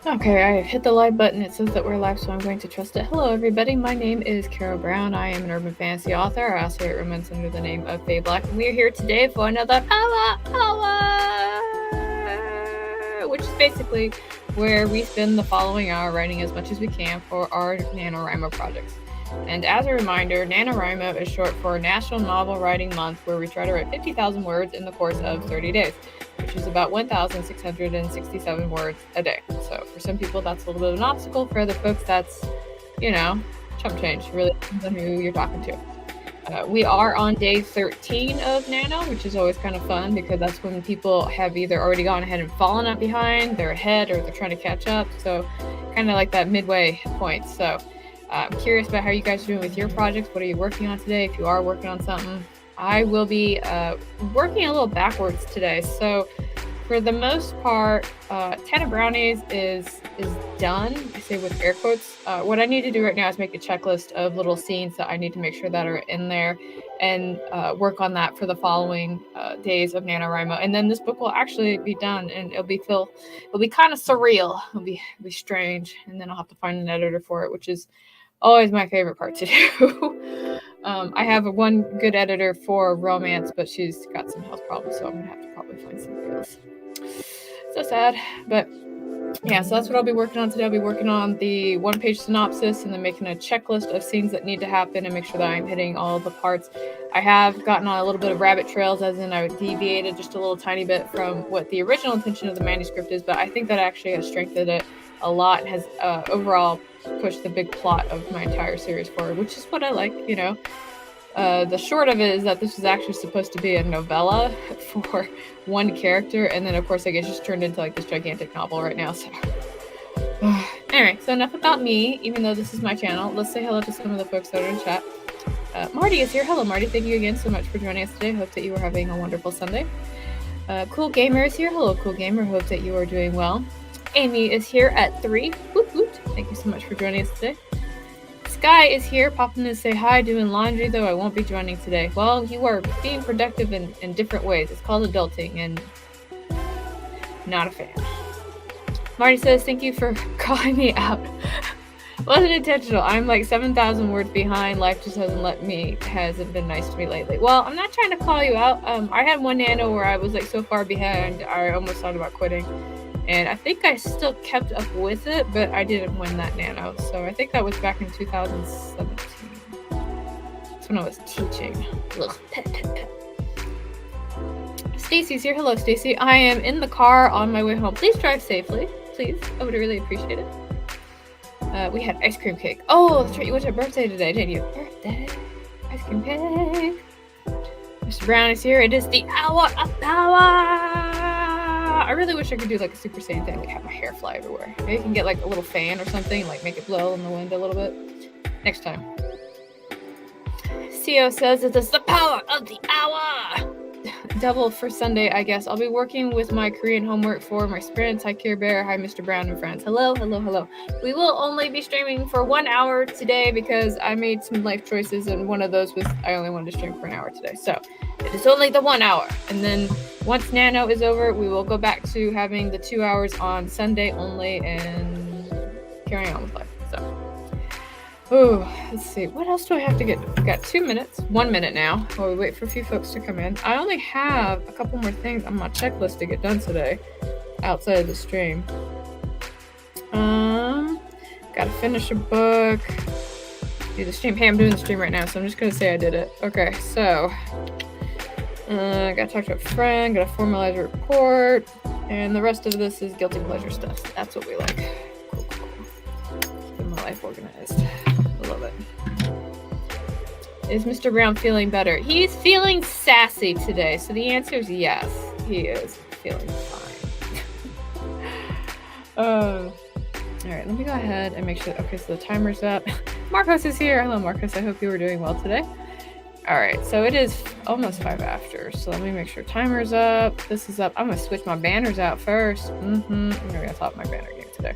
Okay, I have hit the live button. It says that we're live, so I'm going to trust it. Hello, everybody. My name is Carrow Brown. I am an urban fantasy author. I also write romance under the name of Faye Black, and we are here today for another hour, which is basically where we spend the following hour writing as much as we can for our NaNoWriMo projects. And as a reminder, NaNoWriMo is short for National Novel Writing Month, where we try to write 50,000 words in the course of 30 days, which is about 1,667 words a day. So for some people, that's a little bit of an obstacle. For other folks, that's, chump change. Really depends on who you're talking to. We are on day 13 of Nano, which is always kind of fun because that's when people have either already gone ahead and fallen up behind, they're ahead, or they're trying to catch up. So kind of like that midway point. So I'm curious about how you guys are doing with your projects. What are you working on today? If you are working on something, I will be working a little backwards today. So for the most part, 10 of Brownies is done. I say with air quotes. What I need to do right now is make a checklist of little scenes that I need to make sure that are in there, and work on that for the following days of NaNoWriMo. And then this book will actually be done, and it'll be kind of surreal. It'll be strange, and then I'll have to find an editor for it, which is always my favorite part to do. I have one good editor for romance, but she's got some health problems, so I'm gonna have to probably find somebody else. So sad, but yeah, so that's what I'll be working on today. I'll be working on the one-page synopsis and then making a checklist of scenes that need to happen and make sure that I'm hitting all the parts. I have gotten on a little bit of rabbit trails, as in I deviated just a little tiny bit from what the original intention of the manuscript is, but I think that actually has strengthened it a lot and has overall pushed the big plot of my entire series forward, which is what I like, The short of it is that this was actually supposed to be a novella for one character, and then of course I guess just turned into like this gigantic novel right now. So anyway, so enough about me, even though this is my channel. Let's say hello to some of the folks that are in chat. Marty is here. Hello, Marty. Thank you again so much for joining us today. Hope that you are having a wonderful Sunday. Cool Gamer is here. Hello, Cool Gamer. Hope that you are doing well. Amy is here at 3. Woot woot. Thank you so much for joining us today. Sky is here, popping in to say hi, doing laundry, though I won't be joining today. Well, you are being productive in different ways. It's called adulting, and not a fan. Marty says, thank you for calling me out. Wasn't intentional. I'm like 7,000 words behind. Life just hasn't been nice to me lately. Well, I'm not trying to call you out. I had one Nano where I was like so far behind, I almost thought about quitting. And I think I still kept up with it, but I didn't win that Nano. So I think that was back in 2017. That's when I was teaching. Ugh. Stacy's here. Hello, Stacy. I am in the car on my way home. Please drive safely. Please. I would really appreciate it. We had ice cream cake. Oh, that's right. You went to a birthday today, didn't you? Birthday. Ice cream cake. Mr. Brown is here. It is the hour of power. I really wish I could do like a Super Saiyan thing, like have my hair fly everywhere. Maybe I can get like a little fan or something, like make it blow in the wind a little bit. Next time. CO says it is the power of the hour. Double for Sunday, I guess. I'll be working with my Korean homework for my sprints. Hi, Care Bear. Hi, Mr. Brown and friends. Hello, hello, hello. We will only be streaming for 1 hour today because I made some life choices, and one of those was I only wanted to stream for an hour today. So it is only the 1 hour. And then once Nano is over, we will go back to having the 2 hours on Sunday only and carrying on with life. So, let's see. What else do I have to get? I've got 2 minutes, 1 minute now, while we wait for a few folks to come in. I only have a couple more things on my checklist to get done today outside of the stream. Gotta finish a book. Do the stream. Hey, I'm doing the stream right now, so I'm just gonna say I did it. Okay, so gotta talk to a friend, gotta formalize a report, and the rest of this is guilty pleasure stuff. That's what we like. Cool. Keeping my life organized. I love it. Is Mr. Brown feeling better? He's feeling sassy today, so the answer is yes. He is feeling fine. All right, let me go ahead and make sure. Okay, so the timer's up. Marcos is here. Hello, Marcos. I hope you are doing well today. All right, so it is almost 5 after, so let me make sure timer's up. This is up. I'm going to switch my banners out first. I'm going to top my banner game today.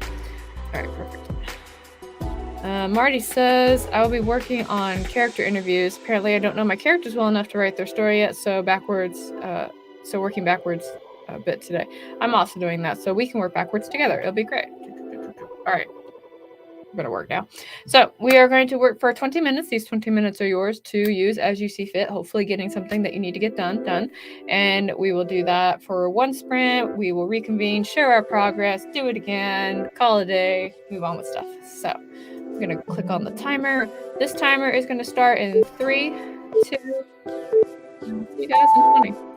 All right, perfect. Marty says, I will be working on character interviews. Apparently, I don't know my characters well enough to write their story yet, so working backwards a bit today. I'm also doing that, so we can work backwards together. It'll be great. All right. I'm going to work now. So we are going to work for 20 minutes. These 20 minutes are yours to use as you see fit, hopefully getting something that you need to get done. And we will do that for one sprint. We will reconvene, share our progress, do it again, call it a day, move on with stuff. So I'm going to click on the timer. This timer is going to start in 3, 2, and see you guys in 20.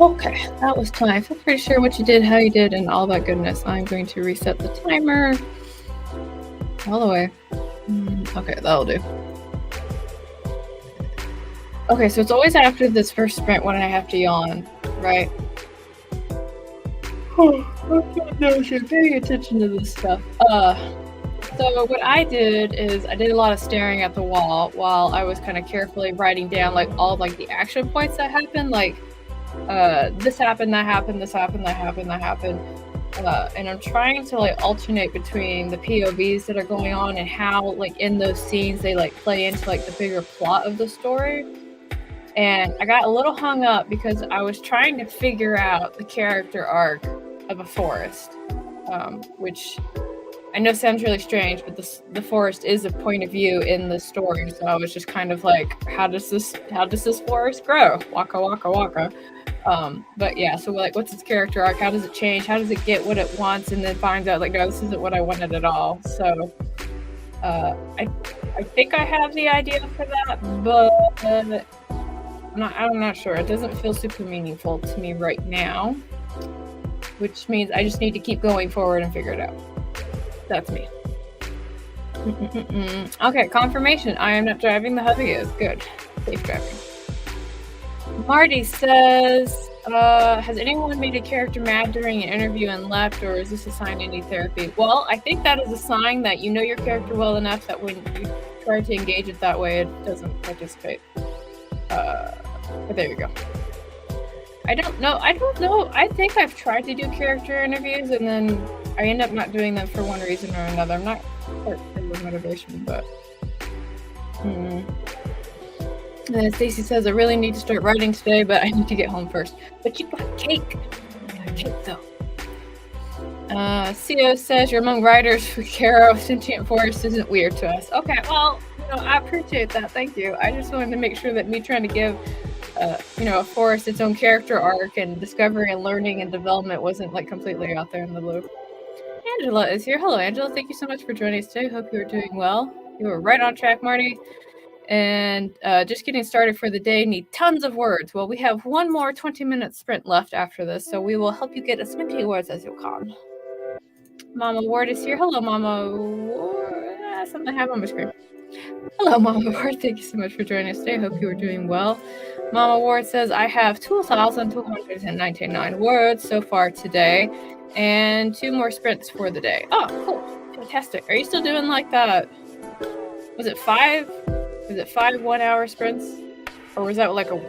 Okay, that was time. Feel free to share what you did, how you did, and all that goodness. I'm going to reset the timer all the way. Okay, that'll do. Okay, so it's always after this first sprint when I have to yawn, right? No, you're paying attention to this stuff. So what I did is I did a lot of staring at the wall while I was kind of carefully writing down like all like the action points that happened, like this happened, that happened, this happened, that happened, that happened. And I'm trying to like alternate between the POVs that are going on and how like in those scenes they like play into like the bigger plot of the story. And I got a little hung up because I was trying to figure out the character arc of a forest, which I know sounds really strange, but the forest is a point of view in the story. So I was just kind of like, how does this forest grow? Waka waka waka. But yeah, so like, what's its character arc? How does it change? How does it get what it wants and then finds out like, no, this isn't what I wanted at all. So I think I have the idea for that, but I'm not sure. It doesn't feel super meaningful to me right now, which means I just need to keep going forward and figure it out. That's me. Okay, confirmation. I am not driving. The hubby is good. Safe driving. Marty says, has anyone made a character mad during an interview and left, or is this a sign they need therapy? Well, I think that is a sign that you know your character well enough that when you try to engage it that way, it doesn't participate. But there you go. I don't know. I think I've tried to do character interviews and then I end up not doing them for one reason or another. I'm not quite sure the motivation, but And then Stacy says, I really need to start writing today, but I need to get home first. But you got cake. You got cake though. CO says, you're among writers for Carrow. Sentient Forest isn't weird to us. Okay, well, I appreciate that. Thank you. I just wanted to make sure that me trying to give a forest its own character arc and discovery and learning and development wasn't like completely out there in the blue. Angela is here. Hello, Angela. Thank you so much for joining us today. Hope you are doing well. You were right on track, Marty. And just getting started for the day, need tons of words. Well, we have one more 20-minute sprint left after this, so we will help you get as many words as you can. Mama Ward is here. Hello, Mama Ward. Something happened on my screen. Hello, Mama Ward. Thank you so much for joining us today. Hope you are doing well. Mama Ward says, I have 2,299 words so far today and 2 more sprints for the day. Oh, cool. Fantastic. Are you still doing like that? Was it 5 1-hour sprints? Or was that like I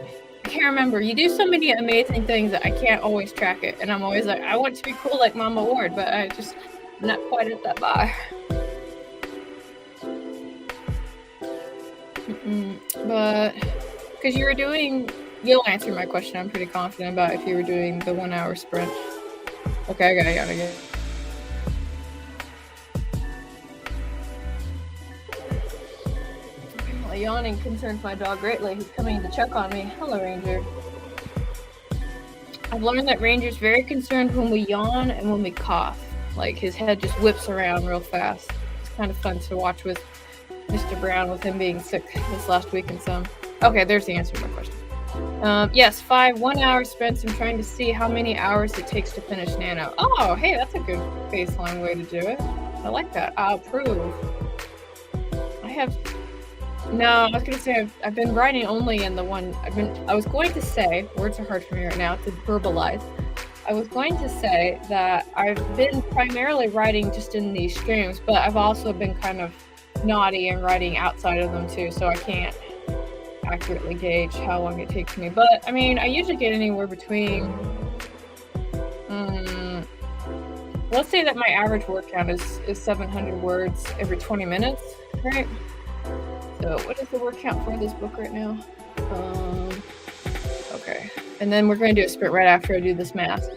can't remember. You do so many amazing things that I can't always track it. And I'm always like, I want to be cool like Mama Ward, but I just not quite at that bar. But because you were doing, you'll answer my question. I'm pretty confident about if you were doing the 1-hour sprint. Okay, I gotta get. Yawning concerns my dog greatly. He's coming to check on me. Hello, Ranger. I've learned that Ranger's very concerned when we yawn and when we cough. Like his head just whips around real fast. It's kind of fun to watch with Mr. Brown with him being sick this last week and some. Okay, there's the answer to my question. Yes, 5 1-hour sprints. I'm trying to see how many hours it takes to finish Nano. Oh, hey, that's a good baseline way to do it. I like that. I'll approve. No, I was going to say I've been writing only in the one. I was going to say, words are hard for me right now to verbalize. I was going to say that I've been primarily writing just in these streams, but I've also been kind of naughty and writing outside of them too, so I can't accurately gauge how long it takes me. But I mean, I usually get anywhere between let's say that my average word count is 700 words every 20 minutes, right? So what is the word count for this book right now? Okay, and then we're going to do a sprint right after I do this math.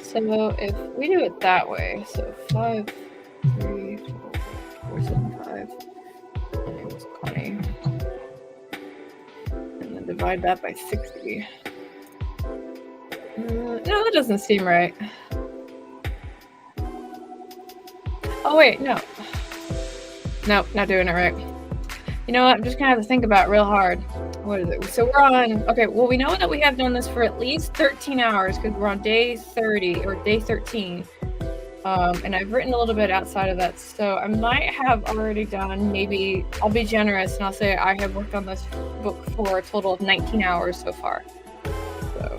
So if we do it that way, so 5 3 4 7 5 20, and then divide that by 60. No, that doesn't seem right. Oh wait, no. Nope, not doing it right. You know what? I'm just gonna have to think about it real hard. what is it? So we're on, okay, well, we know that we have done this for at least 13 hours because we're on day 30 or day 13. And I've written a little bit outside of that, so I might have already done, maybe, I'll be generous and I'll say I have worked on this book for a total of 19 hours so far. So.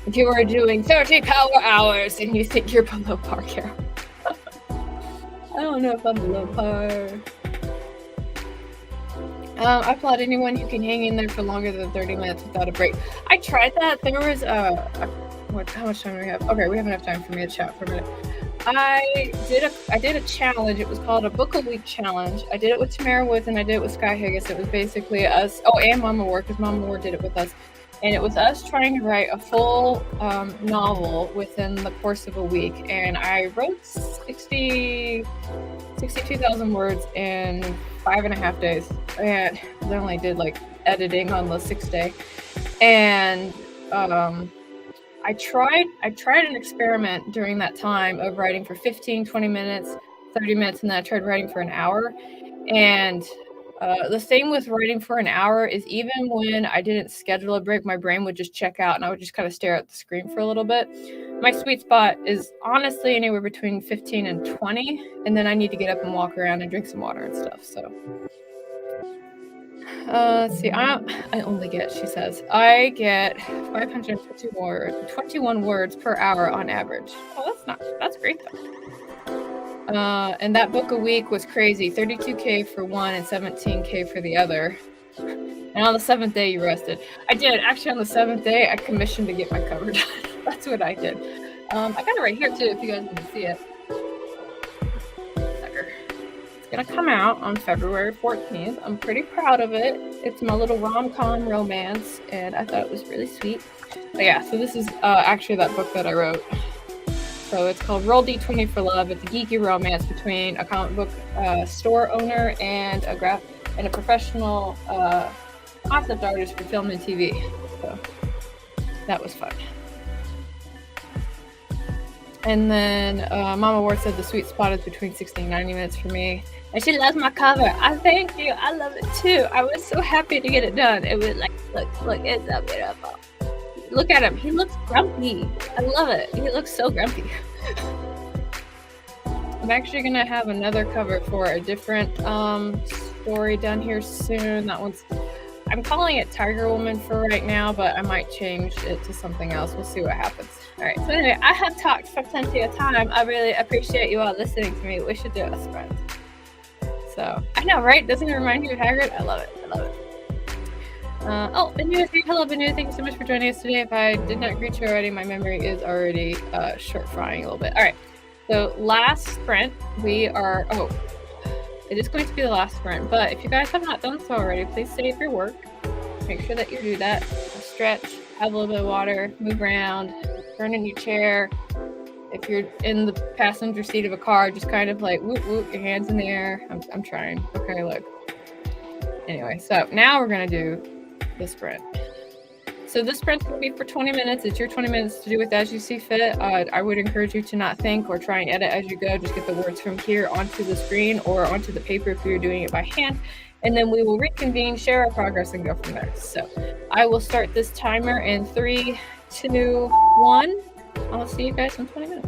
If you were doing 30 power hours and you think you're below par, Carol. I don't know if I'm below par. I applaud anyone who can hang in there for longer than 30 minutes without a break. I tried that. There was how much time do we have? Okay, we have enough time for me to chat for a minute. I did a challenge. It was called a book a week challenge. I did it with Tamara Woods and I did it with Sky Higgis. It was basically us. Oh, and Mama War, because Mama War did it with us. And it was us trying to write a full novel within the course of a week. And I wrote 62,000 words in 5.5 days. And I only did like editing on the 6th day. And I tried an experiment during that time of writing for 15, 20 minutes, 30 minutes, and then I tried writing for an hour. And the thing with writing for an hour is even when I didn't schedule a break, my brain would just check out and I would just kind of stare at the screen for a little bit. My sweet spot is honestly anywhere between 15 and 20, and then I need to get up and walk around and drink some water and stuff. So let's see. I only get, she says, I get 521 words per hour on average. Oh, that's great though. And that book a week was crazy. 32K for one and 17K for the other. And on the 7th day, you rested. I did. Actually, on the 7th day, I commissioned to get my cover done. That's what I did. I got it right here, too, if you guys want to see it. Sucker. It's going to come out on February 14th. I'm pretty proud of it. It's my little rom-com romance, and I thought it was really sweet. But yeah, so this is actually that book that I wrote. So it's called Roll D20 for Love. It's a geeky romance between a comic book store owner and a professional concept artist for film and TV. So that was fun. And then Mama Ward said the sweet spot is between 60 and 90 minutes for me. And she loves my cover. I thank you. I love it too. I was so happy to get it done. It was like, look, it's so beautiful. Look at him. He looks grumpy. I love it. He looks so grumpy. I'm actually going to have another cover for a different story done here soon. That one's, I'm calling it Tiger Woman for right now, but I might change it to something else. We'll see what happens. All right. So anyway, I have talked for plenty of time. I really appreciate you all listening to me. We should do it as friends. So I know, right? Doesn't it remind you of Hagrid? I love it. I love it. Benu, hello Benu, thank you so much for joining us today. If I did not greet you already, my memory is already short frying a little bit. All right, so last sprint, it is going to be the last sprint, but if you guys have not done so already, please save your work. Make sure that you do that. Stretch, have a little bit of water, move around, turn in your chair. If you're in the passenger seat of a car, just kind of like whoop whoop, your hands in the air. I'm trying. Okay, look. Anyway, so now we're gonna do the sprint. So this sprint's gonna be for 20 minutes. It's your 20 minutes to do with as you see fit. I would encourage you to not think or try and edit as you go. Just get the words from here onto the screen or onto the paper if you're doing it by hand. And then we will reconvene, share our progress, and go from there. So I will start this timer in 3, 2, 1. I'll see you guys in 20 minutes.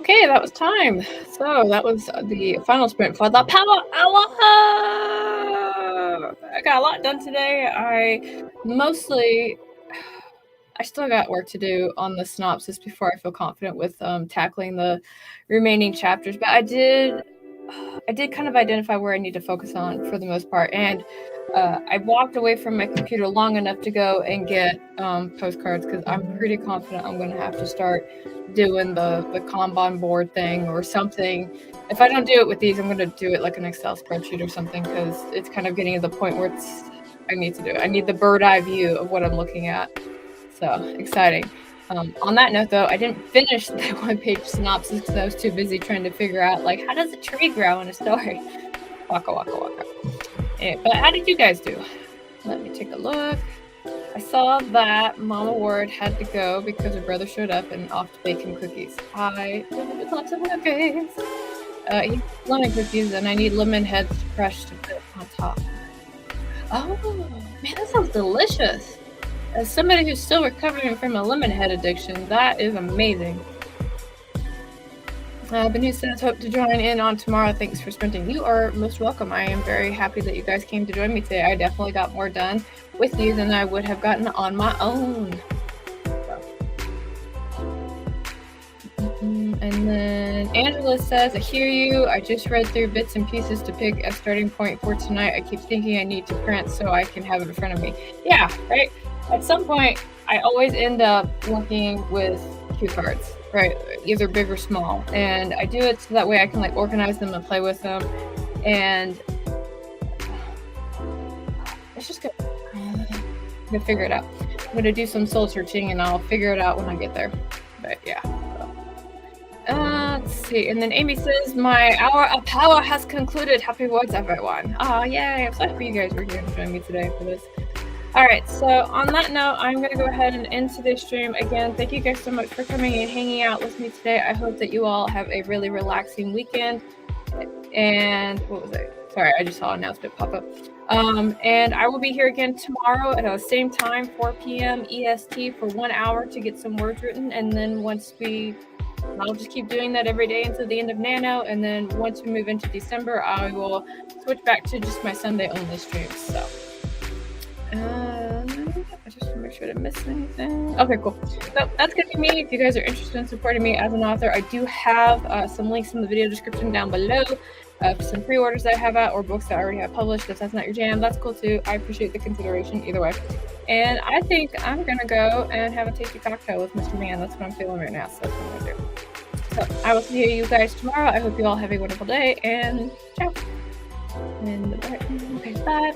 Okay, that was time. So that was the final sprint for the Power Hour. I got a lot done today. I still got work to do on the synopsis before I feel confident with tackling the remaining chapters. But I did kind of identify where I need to focus on for the most part. And I walked away from my computer long enough to go and get postcards because I'm pretty confident I'm going to have to start doing the Kanban board thing or something. If I don't do it with these, I'm going to do it like an Excel spreadsheet or something because it's kind of getting to the point where I need to do it. I need the bird eye view of what I'm looking at. So exciting. On that note, though, I didn't finish the one-page synopsis because I was too busy trying to figure out, like, how does a tree grow in a story? Waka, waka, waka. But how did you guys do? Let me take a look. I saw that Mama Ward had to go because her brother showed up and off to bake him cookies. I did lots of cookies. He lemon cookies, and I need lemon heads crushed to put on top. Oh, man, that sounds delicious. As somebody who's still recovering from a lemon head addiction, that is amazing. Benu says, hope to join in on tomorrow. Thanks for sprinting. You are most welcome. I am very happy that you guys came to join me today. I definitely got more done with you than I would have gotten on my own. And then Angela says, I hear you. I just read through bits and pieces to pick a starting point for tonight. I keep thinking I need to print so I can have it in front of me. Yeah, right? At some point, I always end up working with cue cards, right? Either big or small. And I do it so that way I can like organize them and play with them. And it's just good. I'm gonna figure it out. I'm gonna do some soul searching and I'll figure it out when I get there. But yeah. Let's see. And then Amy says, my hour of power has concluded. Happy words, everyone. Oh, yay. I'm so happy you guys were here and joining me today for this. All right, so on that note, I'm going to go ahead and end today's stream. Again, thank you guys so much for coming and hanging out with me today. I hope that you all have a really relaxing weekend. And what was it? Sorry, I just saw an announcement pop up. And I will be here again tomorrow at the same time, 4 p.m. EST for 1 hour to get some words written. And then I'll just keep doing that every day until the end of Nano. And then once we move into December, I will switch back to just my Sunday only streams. So. I just want to make sure I didn't miss anything. Okay, cool. So that's going to be me. If you guys are interested in supporting me as an author, I do have some links in the video description down below for some pre-orders that I have out or books that I already have published. If that's not your jam, that's cool too. I appreciate the consideration either way. And I think I'm going to go and have a tasty cocktail with Mr. Man. That's what I'm feeling right now, so that's what I'm going to do. So I will see you guys tomorrow. I hope you all have a wonderful day, and ciao. And okay, bye.